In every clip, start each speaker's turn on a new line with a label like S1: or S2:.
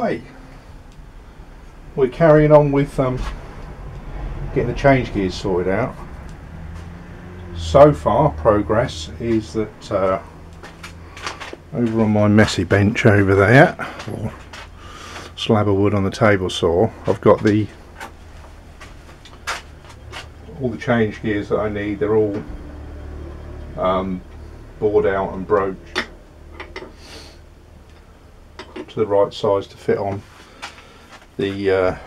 S1: Hi! We're carrying on with getting the change gears sorted out. So far, progress is that over on my messy bench over there, or slab of wood on the table saw, I've got all the change gears that I need. They're all bored out and broached to the right size to fit on the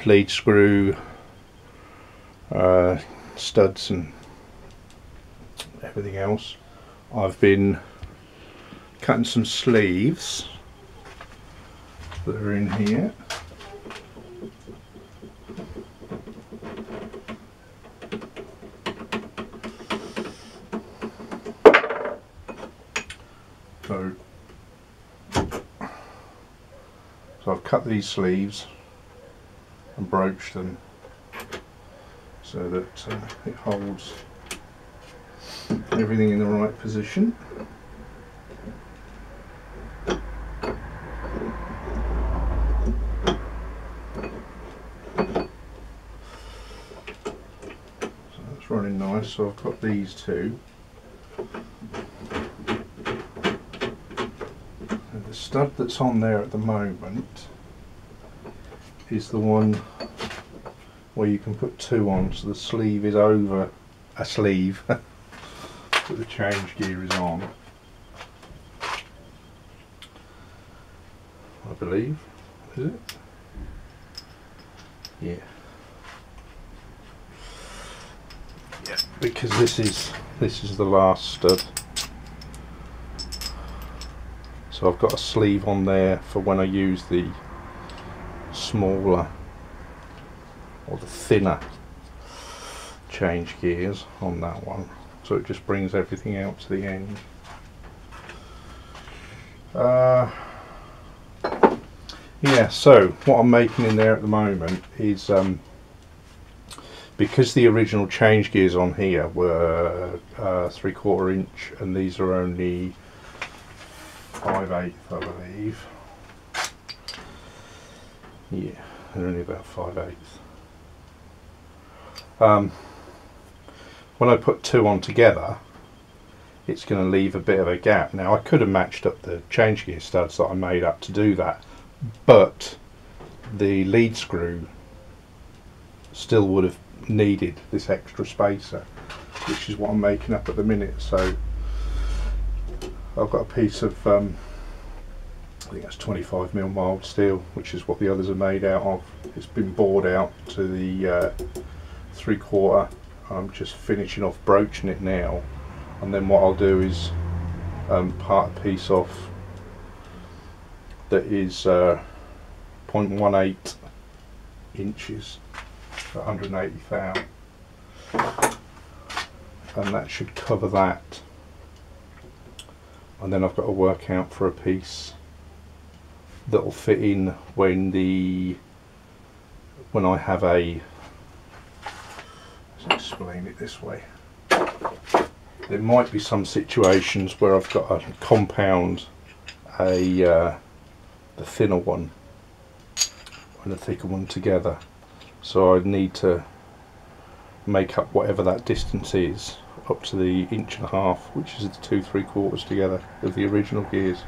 S1: lead screw, studs and everything else. I've been cutting some sleeves that are in here. So I've cut these sleeves and broached them so that it holds everything in the right position. So that's running nice. So I've got these two. And the stud that's on there at the moment is the one where you can put two on, so the sleeve is over a sleeve that the change gear is on, I believe. Is it? Yeah. Yeah, because this is the last stud. So I've got a sleeve on there for when I use the smaller or the thinner change gears on that one, so it just brings everything out to the end. Yeah, so what I'm making in there at the moment is because the original change gears on here were 3/4 inch and these are only 5/8, I believe. Yeah, they're only about 5/8. When I put two on together, it's going to leave a bit of a gap. Now I could have matched up the change gear studs that I made up to do that, but the lead screw still would have needed this extra spacer, which is what I'm making up at the minute. So I've got a piece of I think that's 25mm mild steel, which is what the others are made out of. It's been bored out to the 3/4. I'm just finishing off broaching it now, and then what I'll do is part a piece off that is 0.18 inches for 180 thou, and that should cover that. And then I've got to work out for a piece that will fit in when I have a, let's explain it this way. There might be some situations where I've got to compound the thinner one and the thicker one together, so I'd need to make up whatever that distance is up to the 1.5 inches, which is the 2 3/4 together of the original gears.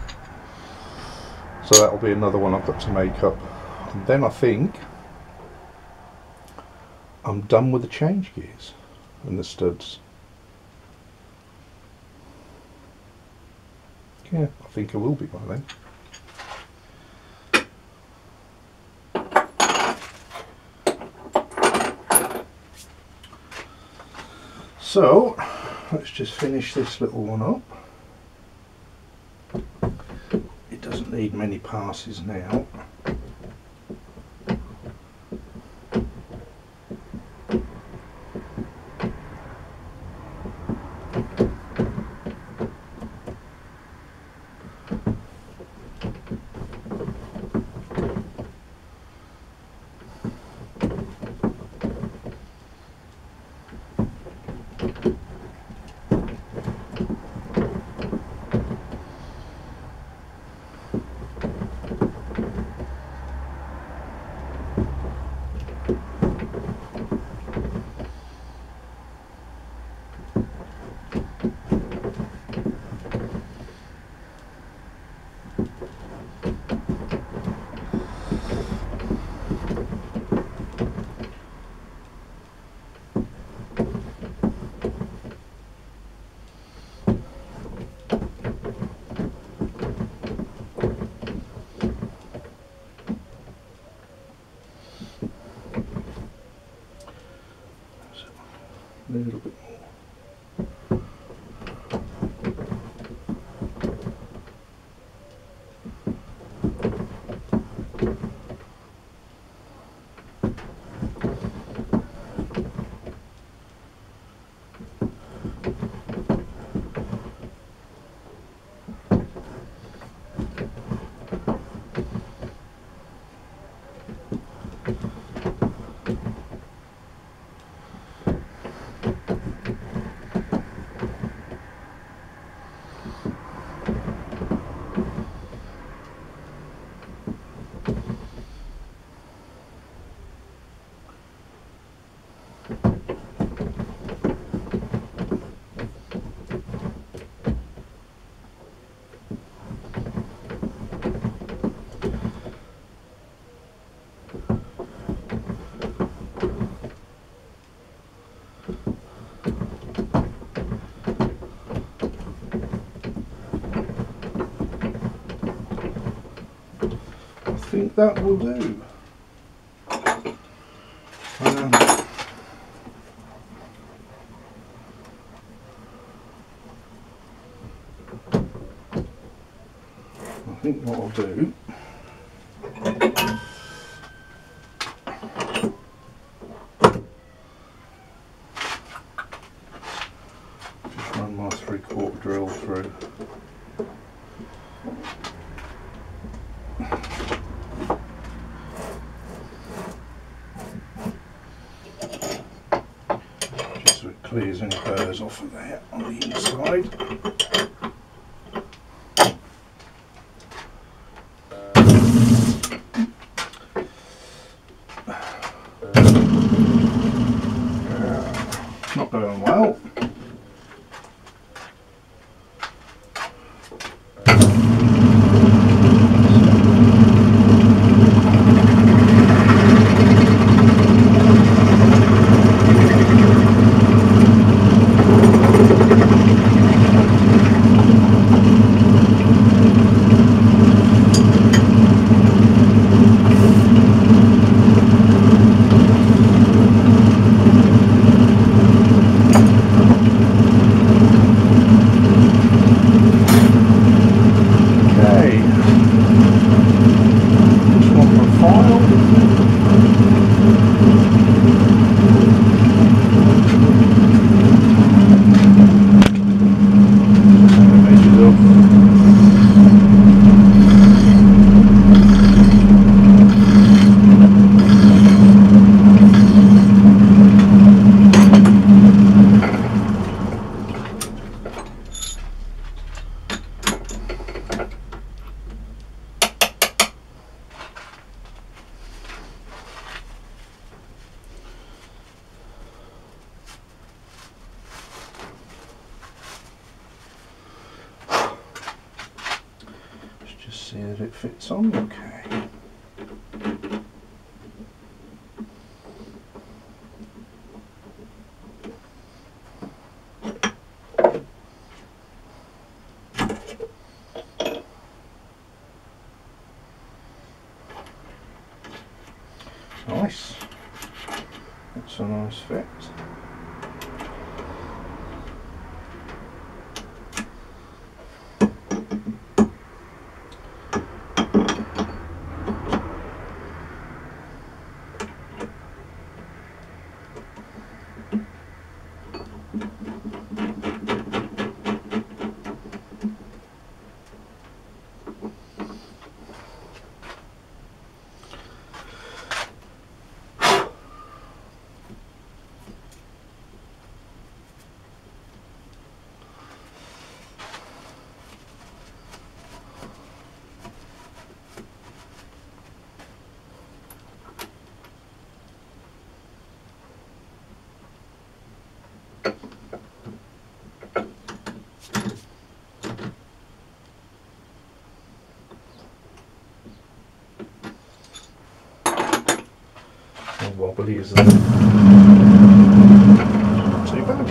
S1: So that'll be another one I've got to make up, and then I think I'm done with the change gears and the studs. Yeah, I think I will be by then. So let's just finish this little one up. It doesn't need many passes now. A little bit more. I think that will do. I think what I'll do, just run my 3/4 drill through. Just so it clears any burrs off of there on the inside. Not going well. See that it fits on okay. Nice. That's a nice fit. Wobbly as that. Not too bad.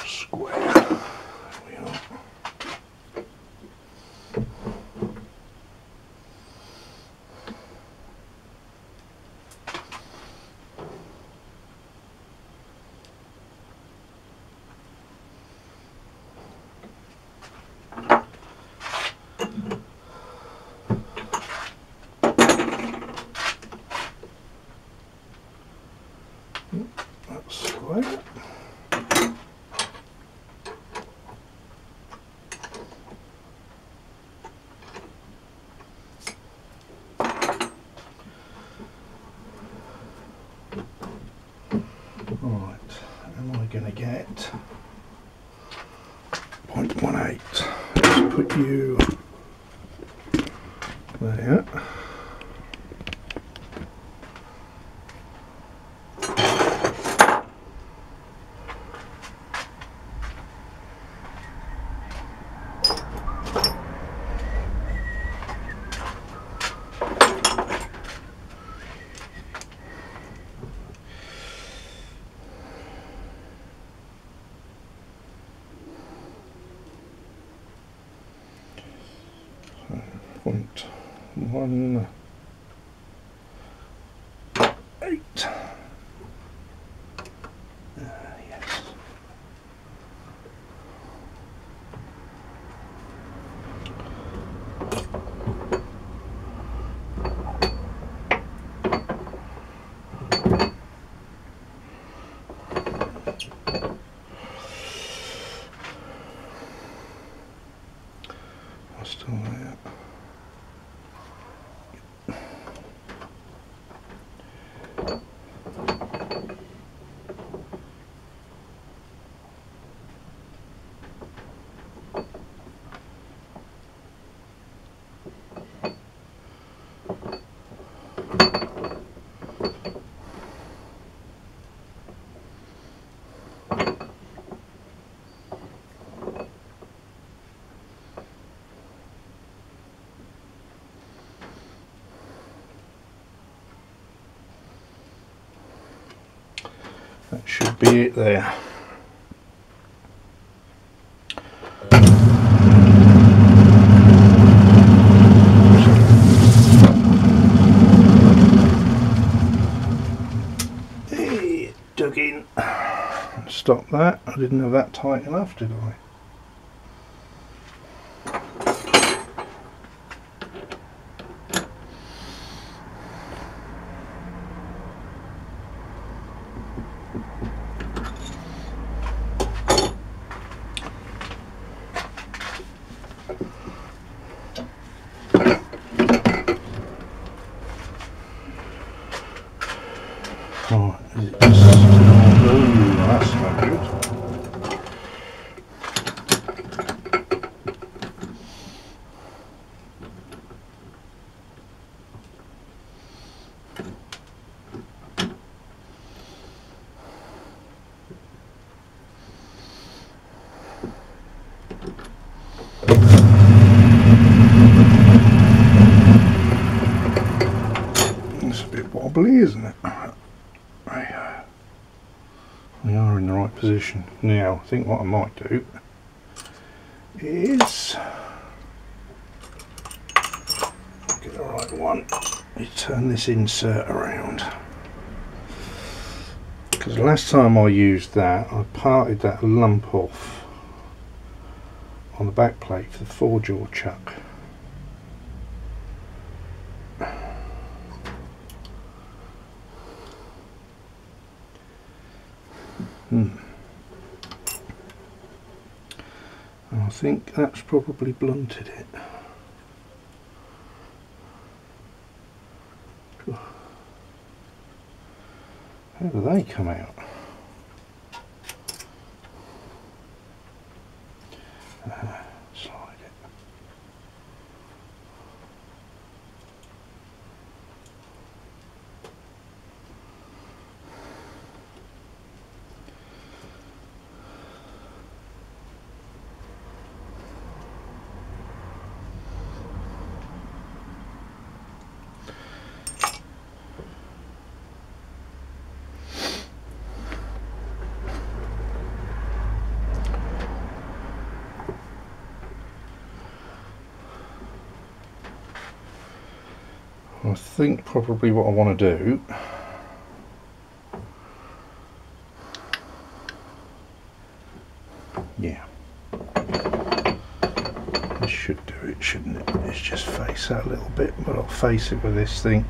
S1: Square. There we are. That's square. Right, am I going to get 0.18? Let's put you there. So 0.18. Yes. I'm still there. That should be it there. Hey, dug in. Stop that. I didn't have that tight enough, did I? Oh, is it just... Oh, that's not good. It's a bit wobbly, isn't it? We are in the right position. Now, I think what I might do is get the right one. You turn this insert around, because because the last time I used that I parted that lump off on the back plate for the 4-jaw chuck. I think that's probably blunted it. How do they come out? Slide it. I think probably what I want to do this should do it, shouldn't it? Let's just face that a little bit, but I'll face it with this thing.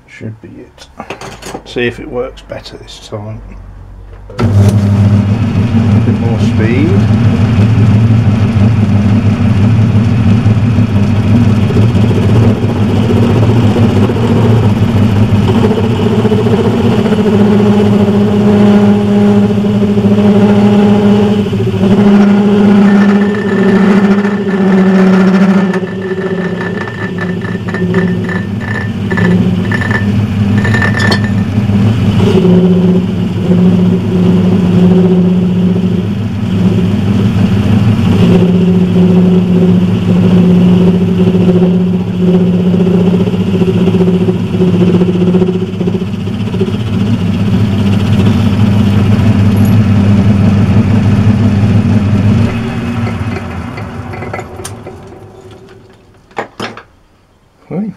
S1: Should be it. See if it works better this time. A bit more speed. Okay.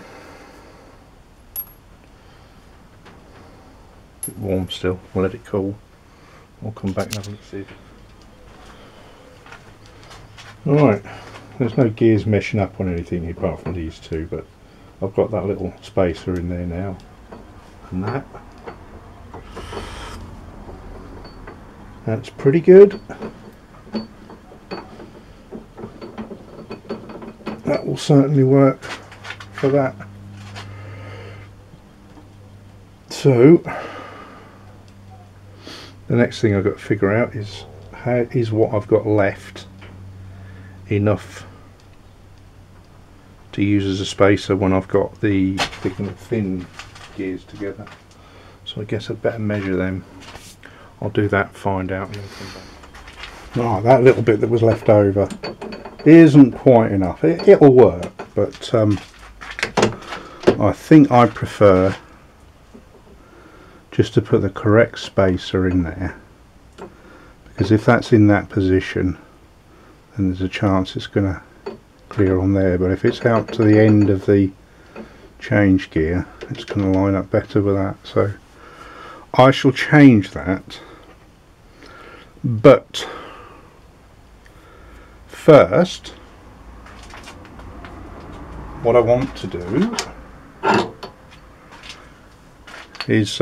S1: A bit warm still, we'll let it cool. I'll come back and have a look see it. Right, there's no gears meshing up on anything apart from these two, but I've got that little spacer in there now. And that's pretty good. That will certainly work for that. So the next thing I've got to figure out is how is what I've got left enough to use as a spacer when I've got the thick and thin gears together. So I guess I'd better measure them. I'll do that, find out, and then come back. Right, that little bit that was left over isn't quite enough. It'll work, but I think I prefer just to put the correct spacer in there, because if that's in that position then there's a chance it's going to clear on there, but if it's out to the end of the change gear it's going to line up better with that. So I shall change that, but first what I want to do is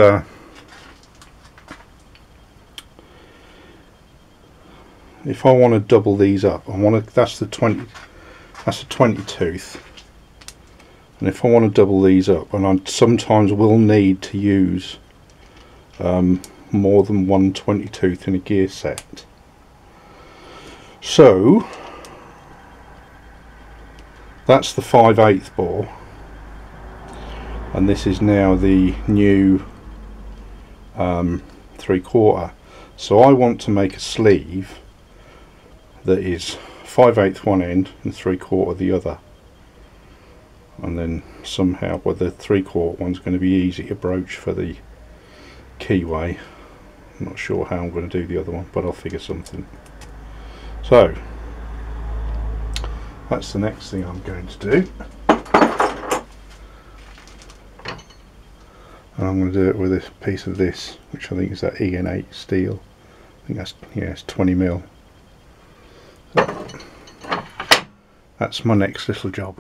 S1: if I want to double these up, that's the 20 tooth, and if I want to double these up, and I sometimes will need to use more than one 20 tooth in a gear set. So that's the 5/8 bore, and this is now the new 3/4. So I want to make a sleeve that is 5/8 one end and 3/4 the other, and then somehow, well, the 3/4 one's going to be easy to broach for the keyway. I'm not sure how I'm going to do the other one, but I'll figure something. So that's the next thing I'm going to do, and I'm going to do it with a piece of this, which I think is that EN8 steel. I think that's, yeah, it's 20mm. So that's my next little job.